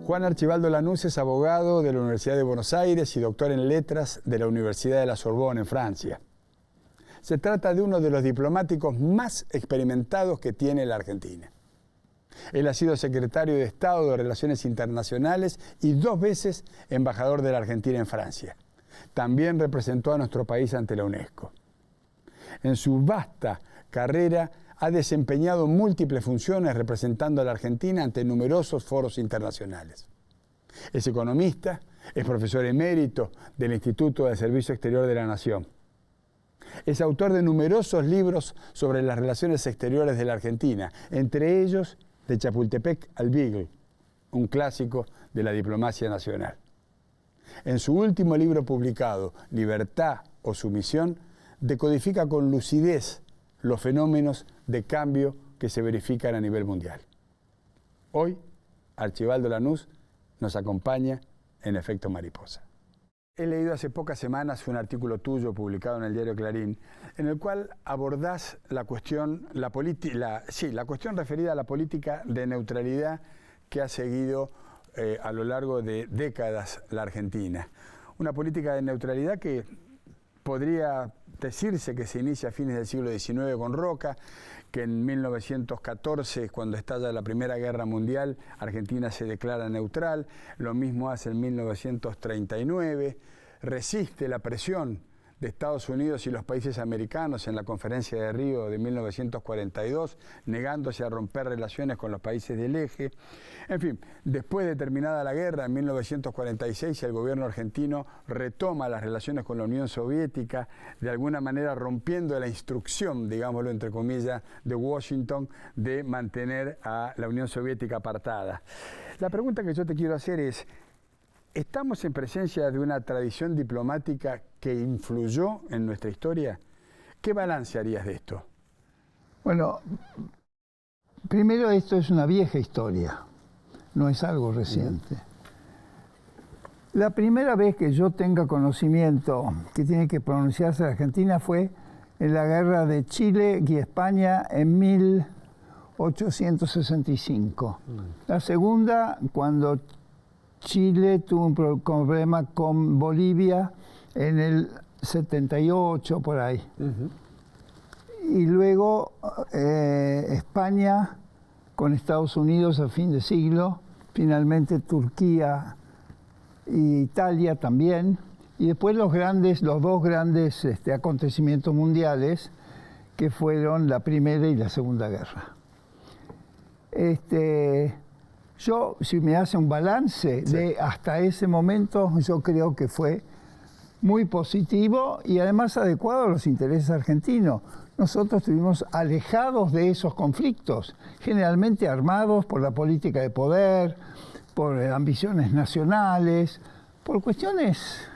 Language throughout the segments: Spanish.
Juan Archibaldo Lanús es abogado de la Universidad de Buenos Aires y doctor en letras de la Universidad de la Sorbonne en Francia. Se trata de uno de los diplomáticos más experimentados que tiene la Argentina. Él ha sido secretario de Estado de Relaciones Internacionales y 2 veces embajador de la Argentina en Francia. También representó a nuestro país ante la UNESCO. En su vasta carrera ha desempeñado múltiples funciones representando a la Argentina ante numerosos foros internacionales. Es economista, es profesor emérito del Instituto de Servicio Exterior de la Nación. Es autor de numerosos libros sobre las relaciones exteriores de la Argentina, entre ellos De Chapultepec al Beagle, un clásico de la diplomacia nacional. En su último libro publicado, Libertad o Sumisión, decodifica con lucidez los fenómenos de cambio que se verifican a nivel mundial. Hoy, Archibaldo Lanús nos acompaña en Efecto Mariposa. He leído hace pocas semanas un artículo tuyo publicado en el diario Clarín, en el cual abordás la cuestión referida a la política de neutralidad que ha seguido a lo largo de décadas la Argentina. Una política de neutralidad que podría decirse que se inicia a fines del siglo XIX con Roca, que en 1914, cuando estalla la Primera Guerra Mundial, Argentina se declara neutral, lo mismo hace en 1939, resiste la presión de Estados Unidos y los países americanos en la Conferencia de Río de 1942, negándose a romper relaciones con los países del eje. En fin, después de terminada la guerra, en 1946, el gobierno argentino retoma las relaciones con la Unión Soviética, de alguna manera rompiendo la instrucción, digámoslo entre comillas, de Washington de mantener a la Unión Soviética apartada. La pregunta que yo te quiero hacer es, ¿estamos en presencia de una tradición diplomática que influyó en nuestra historia? ¿Qué balance harías de esto? Bueno, primero esto es una vieja historia, no es algo reciente. La primera vez que yo tenga conocimiento que tiene que pronunciarse la Argentina fue en la guerra de Chile y España en 1865. La segunda, cuando Chile tuvo un problema con Bolivia en el 78, por ahí. Y luego España con Estados Unidos a fin de siglo, finalmente Turquía e Italia también, y después los dos grandes acontecimientos mundiales que fueron la Primera y la Segunda Guerra. Yo, si me hace un balance de hasta ese momento, yo creo que fue muy positivo y además adecuado a los intereses argentinos. Nosotros estuvimos alejados de esos conflictos, generalmente armados por la política de poder, por ambiciones nacionales, por cuestiones,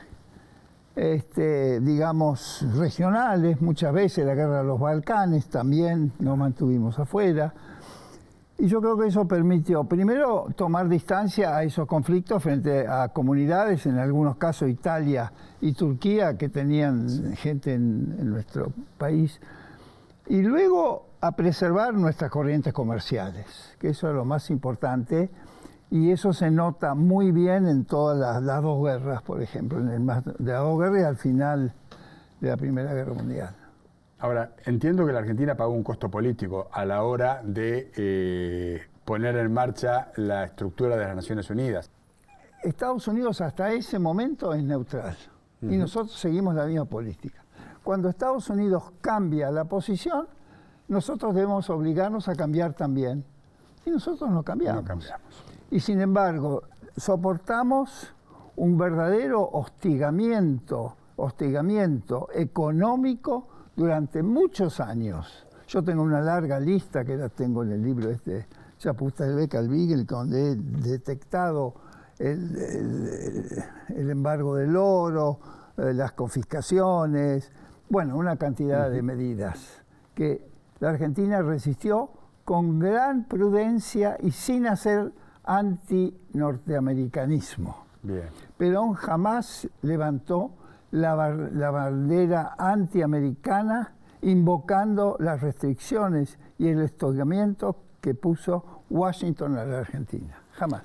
digamos, regionales. Muchas veces la guerra de los Balcanes también nos mantuvimos afuera. Y yo creo que eso permitió, primero, tomar distancia a esos conflictos frente a comunidades, en algunos casos Italia y Turquía, que tenían gente en nuestro país, y luego a preservar nuestras corrientes comerciales, que eso es lo más importante, y eso se nota muy bien en todas las 2 guerras, por ejemplo, de las 2 guerras y al final de la Primera Guerra Mundial. Ahora, entiendo que la Argentina pagó un costo político a la hora de poner en marcha la estructura de las Naciones Unidas. Estados Unidos hasta ese momento es neutral y nosotros seguimos la misma política. Cuando Estados Unidos cambia la posición, nosotros debemos obligarnos a cambiar también. Y nosotros no cambiamos. Y sin embargo, soportamos un verdadero hostigamiento económico durante muchos años. Yo tengo una larga lista que la tengo en el libro Chapultepec al Beagle, donde he detectado el embargo del oro, las confiscaciones, bueno, una cantidad de medidas que la Argentina resistió con gran prudencia y sin hacer anti-norteamericanismo. Perón jamás levantó la bandera antiamericana invocando las restricciones y el hostigamiento que puso Washington a la Argentina. Jamás.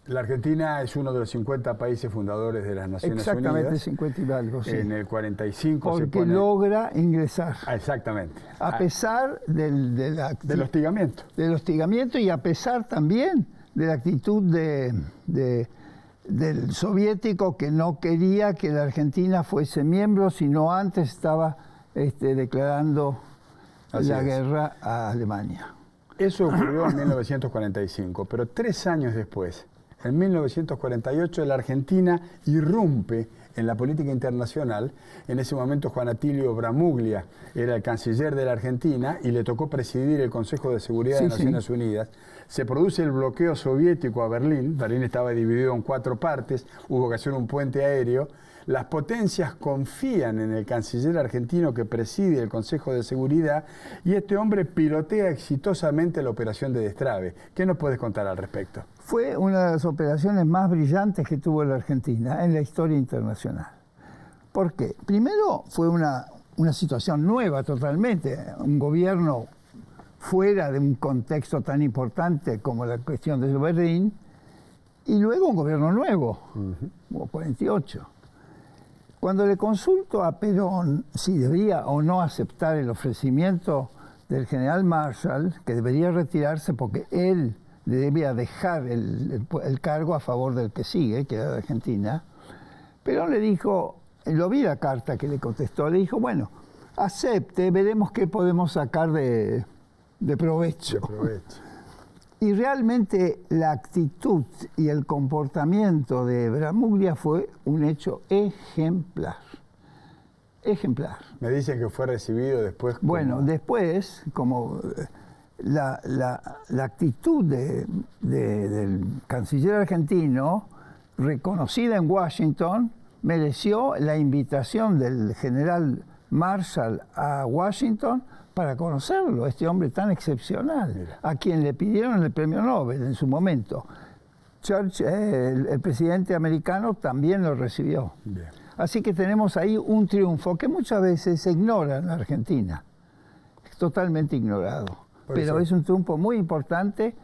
La Argentina es uno de los 50 países fundadores de las Naciones Unidas. Exactamente, 50 y algo, sí. En el 45 porque se pone... logra ingresar. Exactamente. A pesar del hostigamiento. Del hostigamiento y a pesar también de la actitud del soviético que no quería que la Argentina fuese miembro, sino antes estaba declarando la guerra a Alemania. Eso ocurrió en 1945, pero 3 años después, en 1948, la Argentina irrumpe en la política internacional. En ese momento Juan Atilio Bramuglia era el canciller de la Argentina y le tocó presidir el Consejo de Seguridad de Naciones Unidas. Se produce el bloqueo soviético a Berlín. Berlín estaba dividido en 4 partes, hubo que hacer un puente aéreo. Las potencias confían en el canciller argentino que preside el Consejo de Seguridad y este hombre pilotea exitosamente la operación de destrave. ¿Qué nos puedes contar al respecto? Fue una de las operaciones más brillantes que tuvo la Argentina en la historia internacional. ¿Por qué? Primero fue una situación nueva totalmente, un gobierno fuera de un contexto tan importante como la cuestión de Berlín, y luego un gobierno nuevo, como 48. Cuando le consulto a Perón si debía o no aceptar el ofrecimiento del general Marshall, que debería retirarse porque él debía dejar el cargo a favor del que sigue, que era de Argentina, Perón le dijo, lo vi la carta que le contestó, le dijo, bueno, acepte, veremos qué podemos sacar de provecho. Y realmente la actitud y el comportamiento de Bramuglia fue un hecho ejemplar. Ejemplar. Me dicen que fue recibido después como... Bueno, después, como la actitud del canciller argentino, reconocida en Washington, mereció la invitación del general Marshall a Washington para conocerlo, este hombre tan excepcional, Mira, a quien le pidieron el premio Nobel en su momento. El presidente americano también lo recibió. Bien. Así que tenemos ahí un triunfo que muchas veces se ignora en la Argentina, es totalmente ignorado. Pero es un triunfo muy importante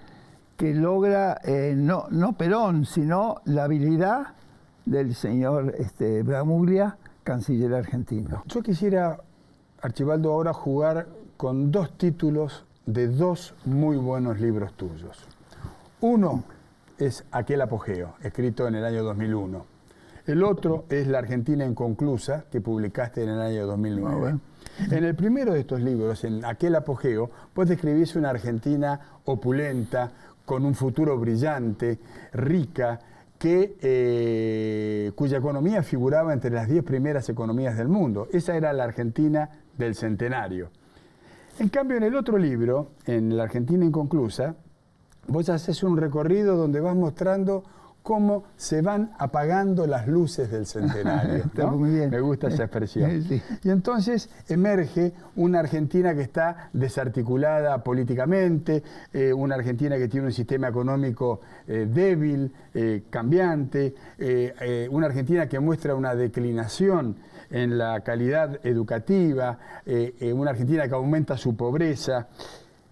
que logra no Perón, sino la habilidad del señor Bramuglia, canciller argentino. Yo quisiera, Archibaldo, ahora jugar con 2 títulos de 2 muy buenos libros tuyos. Uno es Aquel apogeo, escrito en el año 2001. El otro es La Argentina inconclusa, que publicaste en el año 2009. Bueno. En el primero de estos libros, en Aquel apogeo, vos describís una Argentina opulenta, con un futuro brillante, rica, cuya economía figuraba entre las 10 primeras economías del mundo. Esa era la Argentina del centenario. En cambio, en el otro libro, en La Argentina inconclusa, vos haces un recorrido donde vas mostrando cómo se van apagando las luces del centenario, ¿no? Está muy bien. Me gusta esa expresión. Sí. Y entonces emerge una Argentina que está desarticulada políticamente, una Argentina que tiene un sistema económico débil, cambiante, una Argentina que muestra una declinación en la calidad educativa, una Argentina que aumenta su pobreza.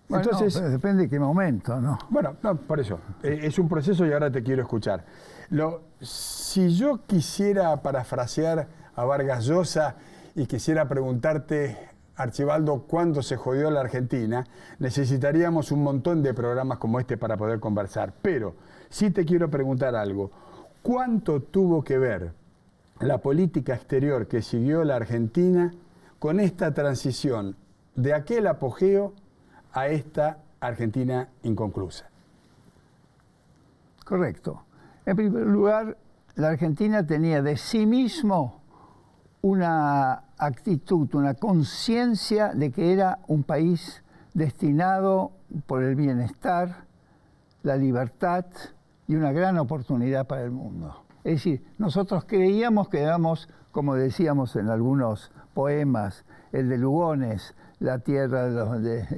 Bueno, Entonces, pero depende de qué momento, ¿no? Bueno, no, por eso, es un proceso y ahora te quiero escuchar. Si yo quisiera parafrasear a Vargas Llosa y quisiera preguntarte, Archibaldo, ¿cuándo se jodió la Argentina? Necesitaríamos un montón de programas como este para poder conversar. Pero sí te quiero preguntar algo. ¿Cuánto tuvo que ver la política exterior que siguió la Argentina con esta transición de aquel apogeo a esta Argentina inconclusa? Correcto. En primer lugar, la Argentina tenía de sí mismo una actitud, una conciencia de que era un país destinado por el bienestar, la libertad y una gran oportunidad para el mundo. Es decir, nosotros creíamos que éramos, como decíamos en algunos poemas, el de Lugones, la tierra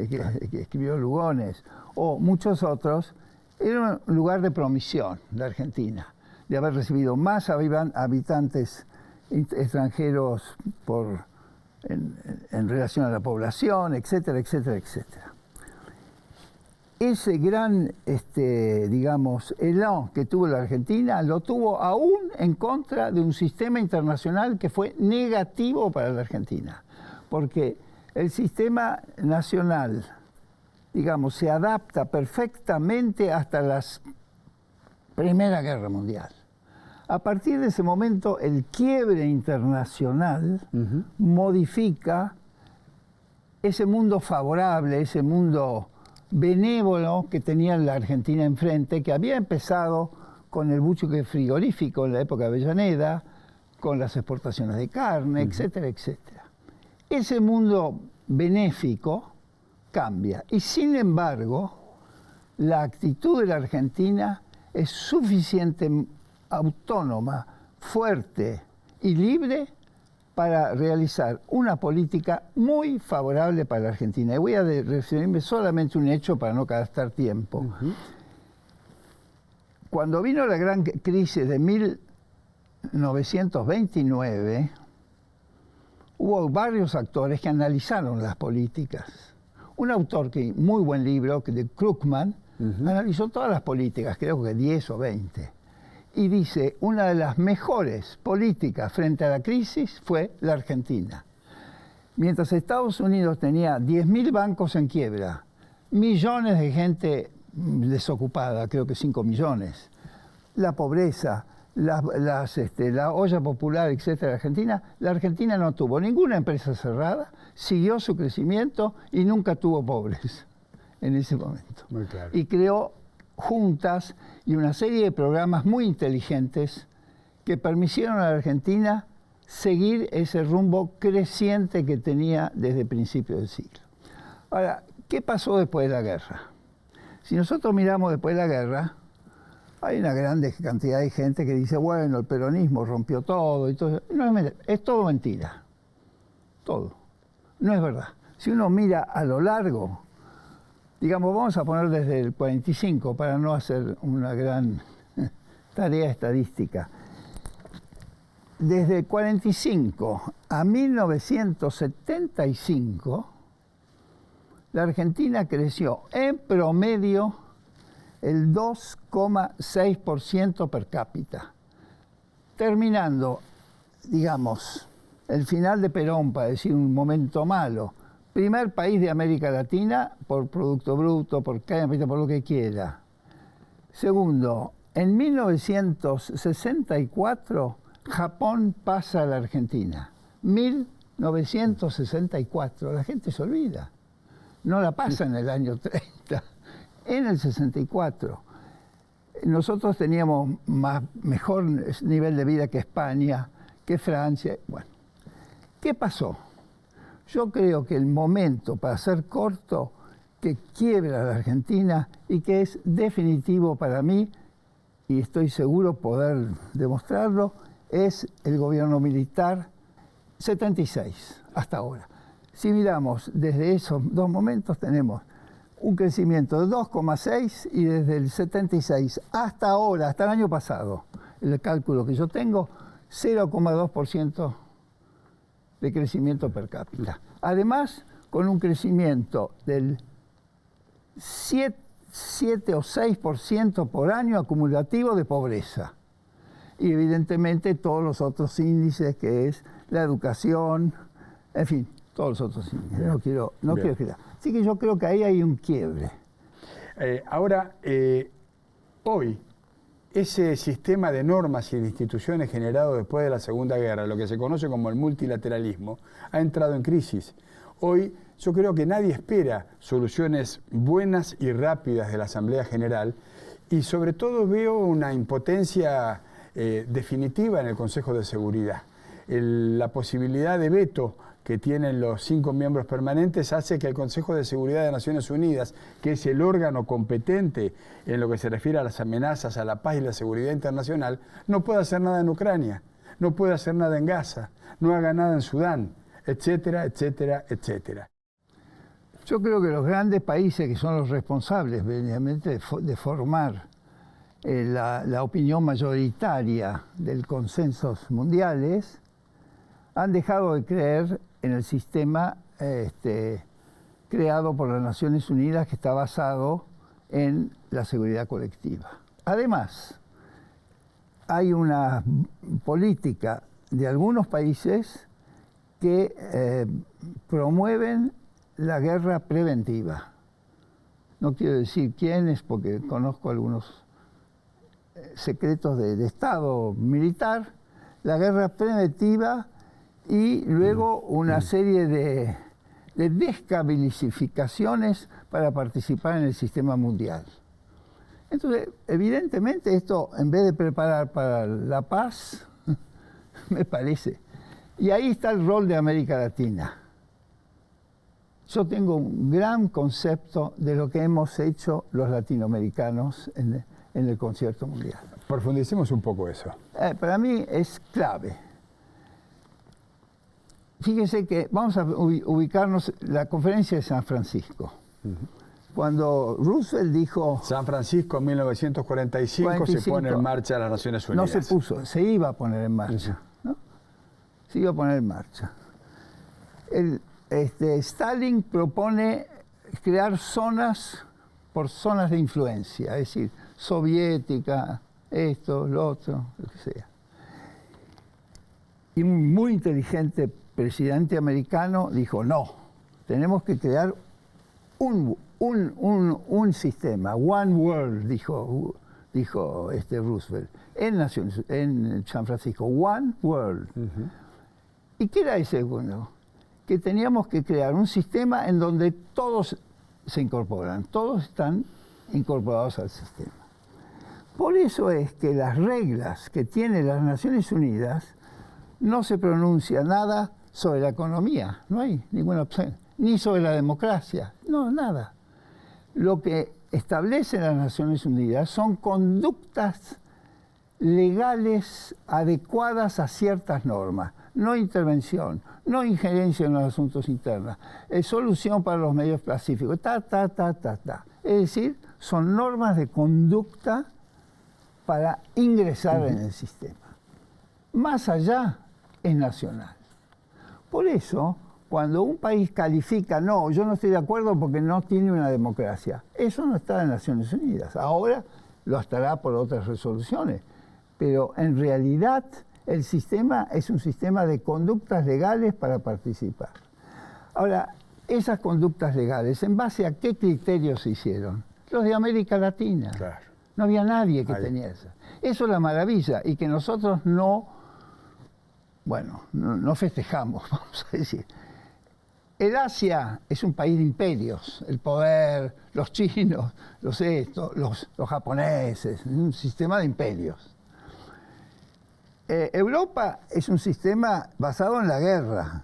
que escribió Lugones, o muchos otros, era un lugar de promisión, la Argentina, de haber recibido más habitantes extranjeros en relación a la población, etcétera, etcétera, etcétera. ese gran, digamos, elan que tuvo la Argentina, lo tuvo aún en contra de un sistema internacional que fue negativo para la Argentina. Porque el sistema nacional, digamos, se adapta perfectamente hasta la Primera Guerra Mundial. A partir de ese momento, el quiebre internacional modifica ese mundo favorable, ese mundo benévolo que tenía la Argentina enfrente, que había empezado con el buque frigorífico en la época de Avellaneda, con las exportaciones de carne, etcétera, etcétera. Ese mundo benéfico cambia y, sin embargo, la actitud de la Argentina es suficiente, autónoma, fuerte y libre para realizar una política muy favorable para la Argentina. Y voy a referirme solamente a un hecho para no gastar tiempo. Cuando vino la gran crisis de 1929, hubo varios actores que analizaron las políticas. Un autor que, muy buen libro, de Krugman, analizó todas las políticas, creo que 10 o 20. Y dice, una de las mejores políticas frente a la crisis fue la Argentina. Mientras Estados Unidos tenía 10.000 bancos en quiebra, millones de gente desocupada, creo que 5 millones, la pobreza, la olla popular, etcétera, la Argentina no tuvo ninguna empresa cerrada, siguió su crecimiento y nunca tuvo pobres en ese momento. Muy claro. Y creó juntas y una serie de programas muy inteligentes que permitieron a la Argentina seguir ese rumbo creciente que tenía desde principios del siglo. Ahora, ¿qué pasó después de la guerra? Si nosotros miramos después de la guerra, hay una gran cantidad de gente que dice, bueno, el peronismo rompió todo y todo. No, es todo mentira. Todo. No es verdad. Si uno mira a lo largo, digamos, vamos a poner desde el 45 para no hacer una gran tarea estadística. Desde el 45 a 1975, la Argentina creció en promedio el 2,6% per cápita, terminando, digamos, el final de Perón, para decir un momento malo, primer país de América Latina por Producto Bruto, por cápita, por lo que quiera. Segundo, en 1964, Japón pasa a la Argentina. 1964, la gente se olvida. No la pasa en el año 30, en el 64. Nosotros teníamos mejor nivel de vida que España, que Francia. Bueno, ¿qué pasó? Yo creo que el momento, para ser corto, que quiebra la Argentina y que es definitivo para mí, y estoy seguro poder demostrarlo, es el gobierno militar 76, hasta ahora. Si miramos desde esos dos momentos, tenemos un crecimiento de 2,6 y desde el 76 hasta ahora, hasta el año pasado, el cálculo que yo tengo, 0,2% de crecimiento per cápita. Además, con un crecimiento del 7 o 6% por año acumulativo de pobreza. Y evidentemente todos los otros índices, que es la educación, en fin, todos los otros índices. No quiero quedar. Así que yo creo que ahí hay un quiebre. Hoy, ese sistema de normas y de instituciones generado después de la Segunda Guerra, lo que se conoce como el multilateralismo, ha entrado en crisis. Hoy yo creo que nadie espera soluciones buenas y rápidas de la Asamblea General y sobre todo veo una impotencia definitiva en el Consejo de Seguridad. La posibilidad de veto que tienen los 5 miembros permanentes hace que el Consejo de Seguridad de Naciones Unidas, que es el órgano competente en lo que se refiere a las amenazas a la paz y la seguridad internacional, no pueda hacer nada en Ucrania, no puede hacer nada en Gaza, no haga nada en Sudán, etcétera, etcétera, etcétera. Yo creo que los grandes países que son los responsables, evidentemente, de formar la opinión mayoritaria del consensos mundiales, han dejado de creer en el sistema creado por las Naciones Unidas, que está basado en la seguridad colectiva. Además, hay una política de algunos países que promueven la guerra preventiva. No quiero decir quiénes, porque conozco algunos secretos de Estado militar, la guerra preventiva y luego una serie de descabilificaciones para participar en el sistema mundial. Entonces, evidentemente esto, en vez de preparar para la paz, me parece. Y ahí está el rol de América Latina. Yo tengo un gran concepto de lo que hemos hecho los latinoamericanos en el concierto mundial. Profundicemos un poco eso. Para mí es clave. Fíjense que vamos a ubicarnos en la conferencia de San Francisco. Cuando Roosevelt dijo... San Francisco en 1945 se pone en marcha las Naciones Unidas. No se puso, se iba a poner en marcha. ¿No? Se iba a poner en marcha. Stalin propone crear zonas por zonas de influencia, es decir, soviética, esto, lo otro, lo que sea. Y un muy inteligente presidente americano dijo, no, tenemos que crear un sistema, one world, dijo Roosevelt, en San Francisco, one world. ¿Y qué era ese? Bueno, que teníamos que crear un sistema en donde todos se incorporan, todos están incorporados al sistema. Por eso es que las reglas que tienen las Naciones Unidas no se pronuncia nada sobre la economía, no hay ninguna opción, ni sobre la democracia, no, nada. Lo que establecen las Naciones Unidas son conductas legales adecuadas a ciertas normas, no intervención, no injerencia en los asuntos internos, solución para los medios pacíficos, Es decir, son normas de conducta para ingresar en el sistema. Más allá es nacional. Por eso, cuando un país califica, no, yo no estoy de acuerdo porque no tiene una democracia, eso no está en Naciones Unidas. Ahora lo estará por otras resoluciones. Pero en realidad el sistema es un sistema de conductas legales para participar. Ahora, esas conductas legales, ¿en base a qué criterios se hicieron? Los de América Latina. Claro. No había nadie que tenía eso. Eso es la maravilla, y que nosotros no festejamos, vamos a decir. El Asia es un país de imperios, el poder, los chinos, los japoneses, un sistema de imperios. Europa es un sistema basado en la guerra,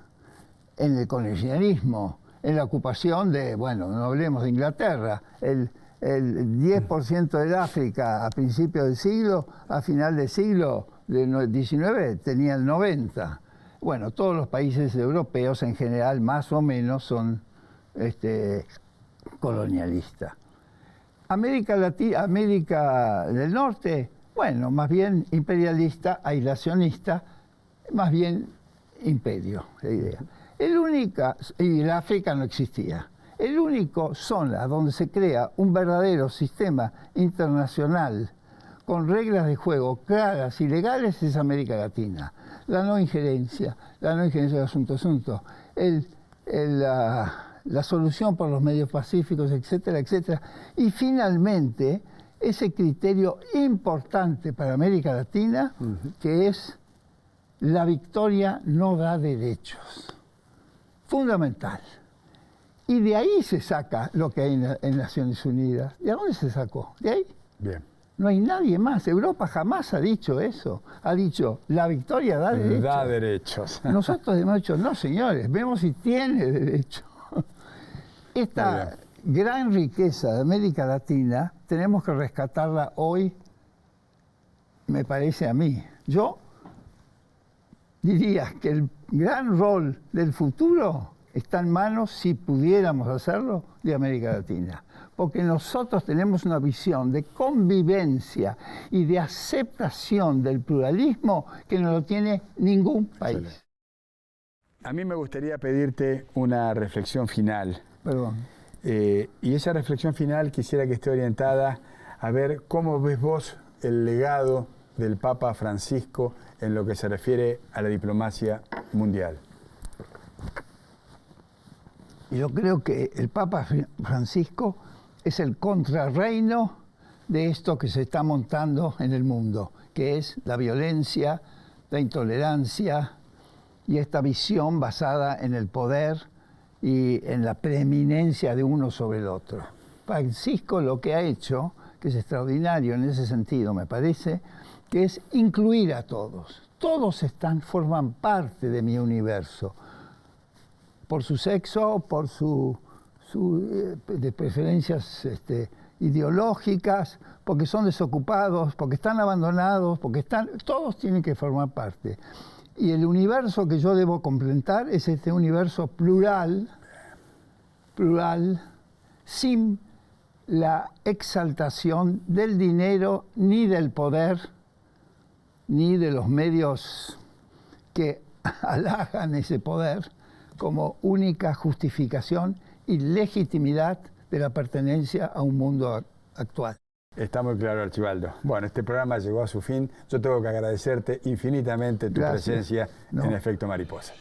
en el colonialismo, en la ocupación de, no hablemos de Inglaterra, el 10% del África a principios del siglo, a final del siglo XIX tenía el 90%. Bueno, todos los países europeos en general más o menos son colonialistas. América del Norte, más bien imperialista, aislacionista, más bien imperio, la idea. Y el África no existía. El único zona donde se crea un verdadero sistema internacional con reglas de juego claras y legales es América Latina. La no injerencia del asunto, la solución por los medios pacíficos, etcétera, etcétera. Y finalmente, ese criterio importante para América Latina, que es la victoria no da derechos. Fundamental. Y de ahí se saca lo que hay en Naciones Unidas. ¿De dónde se sacó? ¿De ahí? Bien. No hay nadie más. Europa jamás ha dicho eso. Ha dicho, la victoria da derechos. Da derechos. Nosotros hemos dicho, no señores, vemos si tiene derecho. Esta gran riqueza de América Latina tenemos que rescatarla hoy, me parece a mí. Yo diría que el gran rol del futuro está en manos, si pudiéramos hacerlo, de América Latina. Porque nosotros tenemos una visión de convivencia y de aceptación del pluralismo que no lo tiene ningún país. Excelente. A mí me gustaría pedirte una reflexión final. Perdón. Y esa reflexión final quisiera que esté orientada a ver cómo ves vos el legado del Papa Francisco en lo que se refiere a la diplomacia mundial. Yo creo que el Papa Francisco es el contrarreino de esto que se está montando en el mundo, que es la violencia, la intolerancia y esta visión basada en el poder y en la preeminencia de uno sobre el otro. Francisco lo que ha hecho, que es extraordinario en ese sentido, me parece, que es incluir a todos. Todos forman parte de mi universo, por su sexo, por de preferencias ideológicas, porque son desocupados, porque están abandonados, todos tienen que formar parte. Y el universo que yo debo completar es este universo plural, sin la exaltación del dinero, ni del poder, ni de los medios que halagan ese poder como única justificación y legitimidad de la pertenencia a un mundo actual. Está muy claro, Archibaldo. Bueno, este programa llegó a su fin. Yo tengo que agradecerte infinitamente tu presencia en Efecto Mariposa.